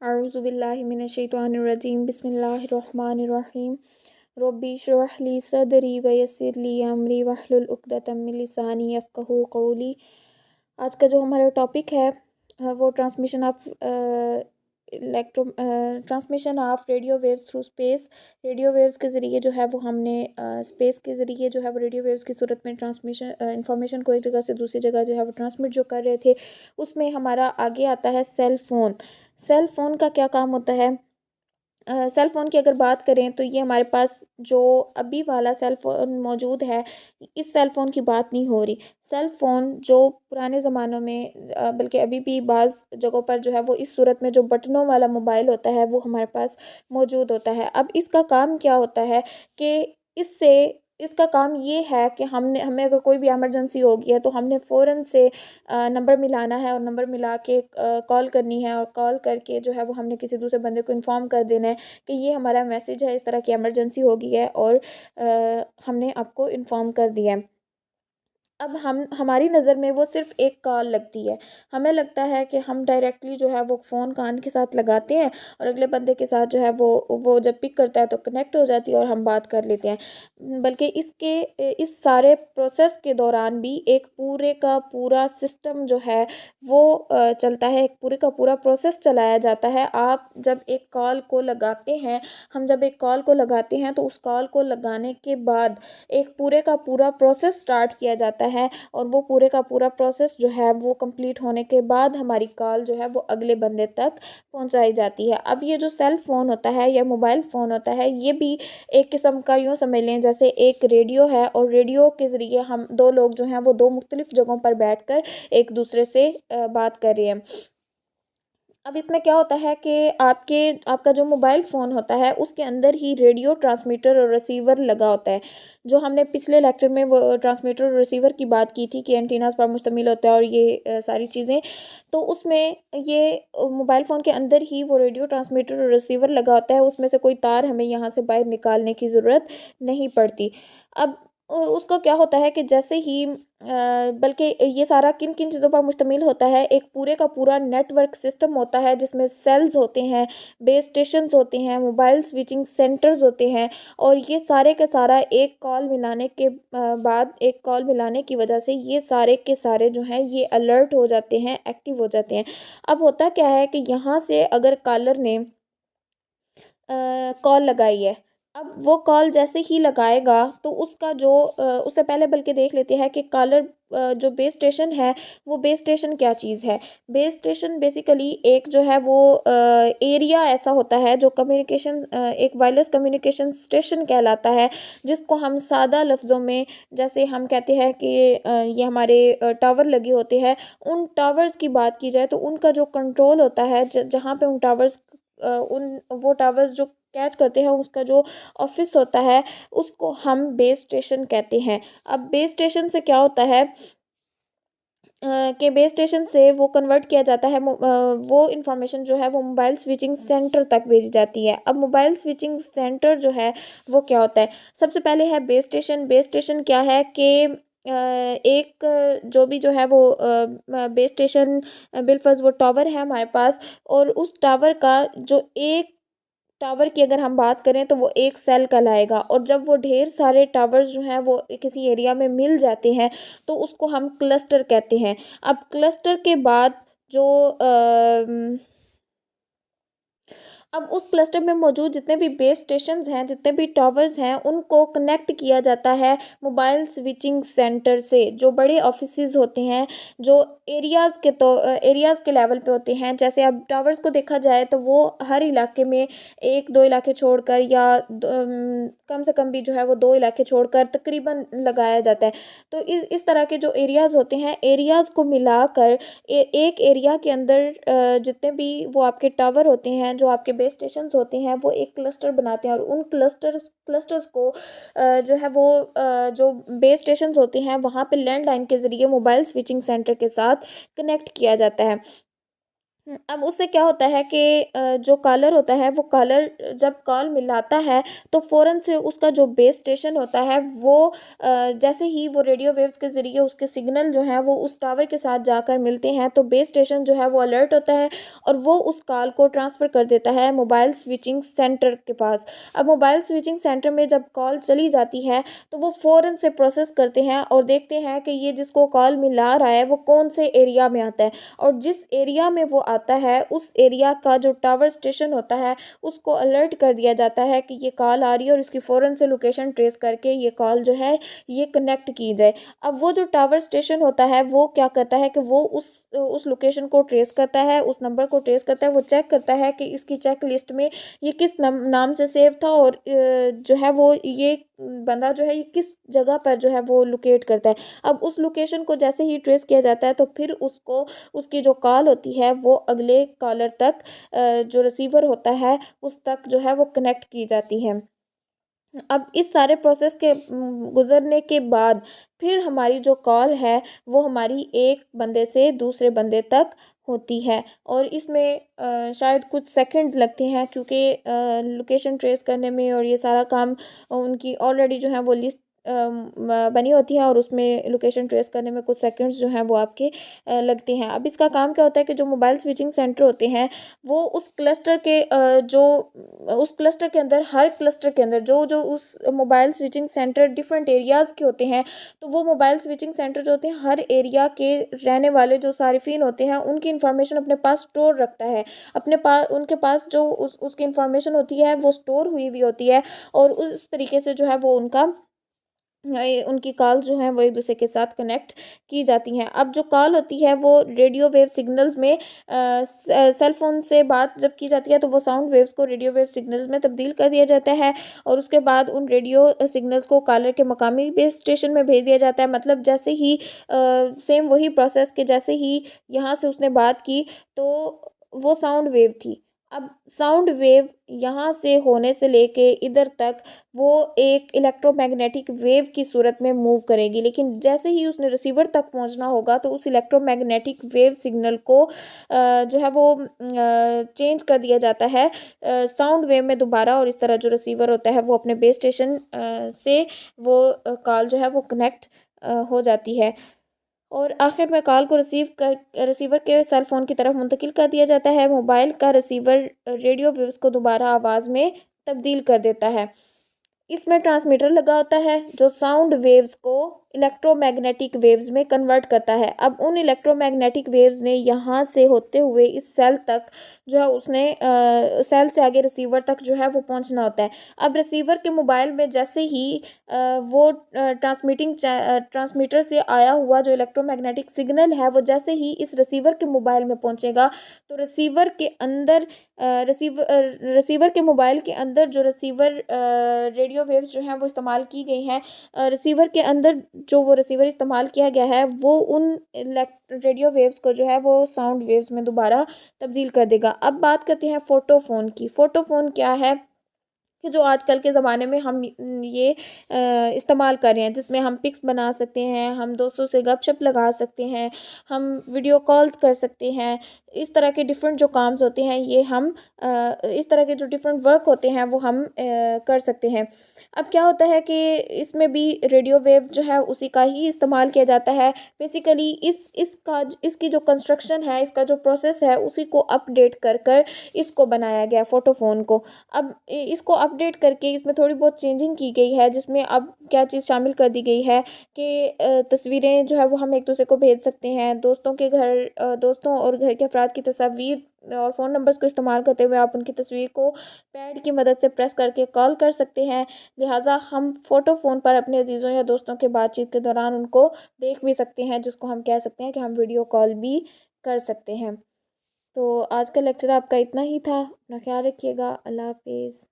अऊज़ुबिल्लाहि मिनश्शैतानिर्रजीम बिस्मिल्लाहिर्रहमानिर्रहीम रब्बि इश्रह ली सदरी व यस्सिर ली अमरी वहलुल उक़दतम मिन लिसानी यफ़क़हू क़ौली। आज का जो हमारा टॉपिक है वो transmission of radio waves through space. Radio waves के ज़रिए जो है वो हमने स्पेस के ज़रिए जो है वो रेडियो वेव्स की सूरत में ट्रांसमिशन इंफॉर्मेशन को एक जगह से दूसरी जगह जो है वो ट्रांसमिट जो कर रहे थे, उसमें हमारा आगे आता है सेल फ़ोन। सेल फ़ोन का क्या काम होता है? सेल फ़ोन की अगर बात करें तो ये हमारे पास जो अभी वाला सेल फ़ोन मौजूद है, इस सेल फ़ोन की बात नहीं हो रही। सेल फ़ोन जो पुराने ज़मानों में बल्कि अभी भी बाज़ जगहों पर जो है वो इस सूरत में जो बटनों वाला मोबाइल होता है वो हमारे पास मौजूद होता है। अब इसका काम क्या होता है कि इससे इसका काम ये है कि हमें अगर कोई भी इमरजेंसी हो गई है तो हमने फ़ौरन से नंबर मिलाना है और नंबर मिला के कॉल करनी है और कॉल करके जो है वो हमने किसी दूसरे बंदे को इन्फॉर्म कर देना है कि ये हमारा मैसेज है, इस तरह की इमरजेंसी हो गई है और हमने आपको इन्फॉर्म कर दिया है। अब हमारी नज़र में वो सिर्फ़ एक कॉल लगती है। हमें लगता है कि हम डायरेक्टली जो है वो फ़ोन कान के साथ लगाते हैं और अगले बंदे के साथ जो है वो जब पिक करता है तो कनेक्ट हो जाती है और हम बात कर लेते हैं। बल्कि इस सारे प्रोसेस के दौरान भी एक पूरे का पूरा सिस्टम जो है वो चलता है, एक पूरे का पूरा प्रोसेस चलाया जाता है। आप जब एक कॉल को लगाते हैं हम जब एक कॉल को लगाते हैं तो उस कॉल को लगाने के बाद एक पूरे का पूरा प्रोसेस स्टार्ट किया जाता है और वो पूरे का पूरा प्रोसेस जो है वो कंप्लीट होने के बाद हमारी कॉल जो है वो अगले बंदे तक पहुंचाई जाती है। अब ये जो सेल फ़ोन होता है या मोबाइल फ़ोन होता है, ये भी एक किस्म का यूँ समझ लें जैसे एक रेडियो है और रेडियो के ज़रिए हम दो लोग जो हैं वो दो मुख्तलिफ़ जगहों पर बैठकर एक दूसरे से बात कर रहे हैं। अब इसमें क्या होता है कि आपका जो मोबाइल फ़ोन होता है उसके अंदर ही रेडियो ट्रांसमीटर और रिसीवर लगा होता है। जो हमने पिछले लेक्चर में वो ट्रांसमीटर और रिसीवर की बात की थी कि एंटीनास पर मुश्तमिल होता है और ये सारी चीज़ें। तो उसमें ये मोबाइल फ़ोन के अंदर ही वो रेडियो ट्रांसमीटर और रिसीवर लगा होता है, उसमें से कोई तार हमें यहाँ से बाहर निकालने की ज़रूरत नहीं पड़ती। अब उसका क्या होता है कि जैसे ही बल्कि ये सारा किन-किन चीज़ों पर मुश्तमिल होता है, एक पूरे का पूरा नेटवर्क सिस्टम होता है जिसमें सेल्स होते हैं, बेस स्टेशंस होते हैं, मोबाइल स्विचिंग सेंटर्स होते हैं और ये सारे का सारा एक कॉल मिलाने के बाद एक कॉल मिलाने की वजह से ये सारे के सारे जो हैं ये अलर्ट हो जाते हैं, एक्टिव हो जाते हैं। अब होता क्या है कि यहाँ से अगर कॉलर ने कॉल लगाई है। अब वो कॉल जैसे ही लगाएगा तो उसका जो उससे पहले बल्कि देख लेते हैं कि कॉलर जो बेस स्टेशन है, वो बेस स्टेशन क्या चीज़ है? बेस स्टेशन बेसिकली एक जो है वो एरिया ऐसा होता है जो एक वायरलेस कम्युनिकेशन स्टेशन कहलाता है, जिसको हम सादा लफ्ज़ों में जैसे हम कहते हैं कि ये हमारे टावर लगे होते हैं, उन टावर्स की बात की जाए तो उनका जो कंट्रोल होता है जहाँ पे उन टावर्स उन वो टावर्स जो कैच करते हैं उसका जो ऑफिस होता है उसको हम बेस स्टेशन कहते हैं। अब बेस स्टेशन से क्या होता है कि बेस स्टेशन से वो कन्वर्ट किया जाता है वो इन्फॉर्मेशन जो है वो मोबाइल स्विचिंग सेंटर तक भेजी जाती है। अब मोबाइल स्विचिंग सेंटर जो है वो क्या होता है? सबसे पहले है बेस स्टेशन। बेस स्टेशन क्या है कि एक जो भी जो है वो बेस स्टेशन बिलफ़र्ज़ वो टावर है हमारे पास और उस टावर का जो एक टावर की अगर हम बात करें तो वो एक सेल कहलाएगा और जब वो ढेर सारे टावर्स जो हैं वो किसी एरिया में मिल जाते हैं तो उसको हम क्लस्टर कहते हैं। अब क्लस्टर के बाद जो अब उस क्लस्टर में मौजूद जितने भी बेस स्टेशंस हैं, जितने भी टावर्स हैं, उनको कनेक्ट किया जाता है मोबाइल स्विचिंग सेंटर से। जो बड़े ऑफ़िसेज़ होते हैं, जो एरियाज़ के लेवल पे होते हैं, जैसे अब टावर्स को देखा जाए तो वो हर इलाके में 1-2 इलाके छोड़कर या कम से कम भी जो है वो 2 इलाके छोड़कर तकरीबन लगाया जाता है। तो इस तरह के जो एरियाज़ होते हैं, एरियाज़ को मिलाकर एक एरिया के अंदर जितने भी वो आपके टावर होते हैं, जो आपके बेस स्टेशंस होते हैं, वो एक क्लस्टर बनाते हैं और उन क्लस्टर्स को जो है वो जो बेस स्टेशंस होते हैं वहाँ पे लैंडलाइन के ज़रिए मोबाइल स्विचिंग सेंटर के साथ कनेक्ट किया जाता है। अब उससे क्या होता है कि जो कॉलर होता है वो कॉलर जब कॉल मिलाता है तो फ़ौरन से उसका जो बेस स्टेशन होता है वो जैसे ही वो रेडियो वेव्स के ज़रिए उसके सिग्नल जो है वो उस टावर के साथ जाकर मिलते हैं तो बेस स्टेशन जो है वो अलर्ट होता है और वो उस कॉल को ट्रांसफ़र कर देता है मोबाइल स्विचिंग सेंटर के पास। अब मोबाइल स्विचिंग सेंटर में जब कॉल चली जाती है तो वो फ़ौरन से प्रोसेस करते हैं और देखते हैं कि ये जिसको कॉल मिला रहा है वो कौन से एरिया में आता है, और जिस एरिया में वो आता है उस एरिया का जो टावर स्टेशन होता है उसको अलर्ट कर दिया जाता है कि ये कॉल आ रही है और इसकी फ़ौरन से लोकेशन ट्रेस करके ये कॉल जो है ये कनेक्ट की जाए। अब वो जो टावर स्टेशन होता है वो क्या करता है कि वो उस लोकेशन को ट्रेस करता है, उस नंबर को ट्रेस करता है, वो चेक करता है कि इसकी चेक लिस्ट में ये किस नाम से सेव था और जो है वो ये बंदा जो है ये किस जगह पर जो है वो लोकेट करता है। अब उस लोकेशन को जैसे ही ट्रेस किया जाता है तो फिर उसको उसकी जो कॉल होती है वो अगले कॉलर तक जो रिसीवर होता है उस तक जो है वो कनेक्ट की जाती है। अब इस सारे प्रोसेस के गुज़रने के बाद फिर हमारी जो कॉल है वो हमारी एक बंदे से दूसरे बंदे तक होती है, और इसमें शायद कुछ सेकंड्स लगते हैं क्योंकि लोकेशन ट्रेस करने में और ये सारा काम उनकी ऑलरेडी जो है वो लिस्ट बनी होती है और उसमें लोकेशन ट्रेस करने में कुछ सेकंड्स जो हैं वो आपके लगते हैं। अब इसका काम क्या होता है कि जो मोबाइल स्विचिंग सेंटर होते हैं वो उस क्लस्टर के जो उस क्लस्टर के अंदर हर क्लस्टर के अंदर जो जो उस mobile switching centre different areas के होते हैं, तो वो मोबाइल स्विचिंग सेंटर जो होते हैं हर एरिया के रहने वाले जो सारिफिन होते हैं उनकी इन्फॉर्मेशन अपने पास स्टोर रखता है। अपने पास उनके पास जो उसकी इन्फॉर्मेशन होती है वो स्टोर हुई हुई होती है, और उस तरीके से जो है वो उनकी कॉल जो है वो एक दूसरे के साथ कनेक्ट की जाती हैं। अब जो कॉल होती है वो रेडियो वेव सिग्नल्स में सेल फ़ोन से बात जब की जाती है तो वो साउंड वेव्स को रेडियो वेव सिग्नल्स में तब्दील कर दिया जाता है, और उसके बाद उन रेडियो सिग्नल्स को कॉलर के मकामी बेस स्टेशन में भेज दिया जाता है। मतलब जैसे ही सेम वही प्रोसेस के जैसे ही यहाँ से उसने बात की तो वो साउंड वेव थी। अब साउंड वेव यहाँ से होने से लेके इधर तक वो एक इलेक्ट्रोमैग्नेटिक वेव की सूरत में मूव करेगी, लेकिन जैसे ही उसने रिसीवर तक पहुंचना होगा तो उस इलेक्ट्रोमैग्नेटिक वेव सिग्नल को जो है वो चेंज कर दिया जाता है साउंड वेव में दोबारा, और इस तरह जो रिसीवर होता है वो अपने बेस स्टेशन से वो कॉल जो है वो कनेक्ट हो जाती है, और आखिर में कॉल को रिसीवर के सेल फ़ोन की तरफ मुंतकिल कर दिया जाता है। मोबाइल का रिसीवर रेडियो वेव्स को दोबारा आवाज़ में तब्दील कर देता है। इसमें ट्रांसमीटर लगा होता है जो साउंड वेव्स को इलेक्ट्रोमैग्नेटिक वेव्स में कन्वर्ट करता है। अब उन इलेक्ट्रोमैग्नेटिक वेव्स ने यहाँ से होते हुए इस सेल तक जो है उसने सेल से आगे रिसीवर तक जो है वो पहुँचना होता है। अब रिसीवर के मोबाइल में जैसे ही वो ट्रांसमीटर से आया हुआ जो इलेक्ट्रोमैग्नेटिक सिग्नल है वो जैसे ही इस रिसीवर के मोबाइल में पहुँचेगा तो रिसीवर के अंदर रिसीवर के मोबाइल के अंदर जो रिसीवर रेडियो वेव्स जो हैं वो इस्तेमाल की गई हैं, रिसीवर के अंदर जो वो रिसीवर इस्तेमाल किया गया है वो उन रेडियो वेव्स को जो है वो साउंड वेव्स में दोबारा तब्दील कर देगा। अब बात करते हैं फ़ोटोफ़ोन की। फ़ोटोफ़ोन क्या है कि जो आजकल के ज़माने में हम ये इस्तेमाल कर रहे हैं, जिसमें हम पिक्स बना सकते हैं, हम दोस्तों से गपशप लगा सकते हैं, हम वीडियो कॉल्स कर सकते हैं। इस तरह के डिफरेंट जो काम्स होते हैं ये हम इस तरह के जो डिफरेंट वर्क होते हैं वो हम कर सकते हैं। अब क्या होता है कि इसमें भी रेडियो वेव जो है उसी का ही इस्तेमाल किया जाता है। बेसिकली इसकी जो कंस्ट्रक्शन है, इसका जो प्रोसेस है उसी को अपडेट कर कर इसको बनाया गया फ़ोटोफ़ोन को। अब इसको अपडेट करके इसमें थोड़ी बहुत चेंजिंग की गई है, जिसमें अब क्या चीज़ शामिल कर दी गई है कि तस्वीरें जो है वो हम एक दूसरे को भेज सकते हैं। दोस्तों और घर के अफराद की तस्वीर और फ़ोन नंबर्स को इस्तेमाल करते हुए आप उनकी तस्वीर को पैड की मदद से प्रेस करके कॉल कर सकते हैं। लिहाजा हम फ़ोटो फ़ोन पर अपने अजीज़ों या दोस्तों के बातचीत के दौरान उनको देख भी सकते हैं, जिसको हम कह सकते हैं कि हम वीडियो कॉल भी कर सकते हैं। तो आज का लेक्चर आपका इतना ही था। अपना ख्याल रखिएगा। अल्लाह हाफ़िज़।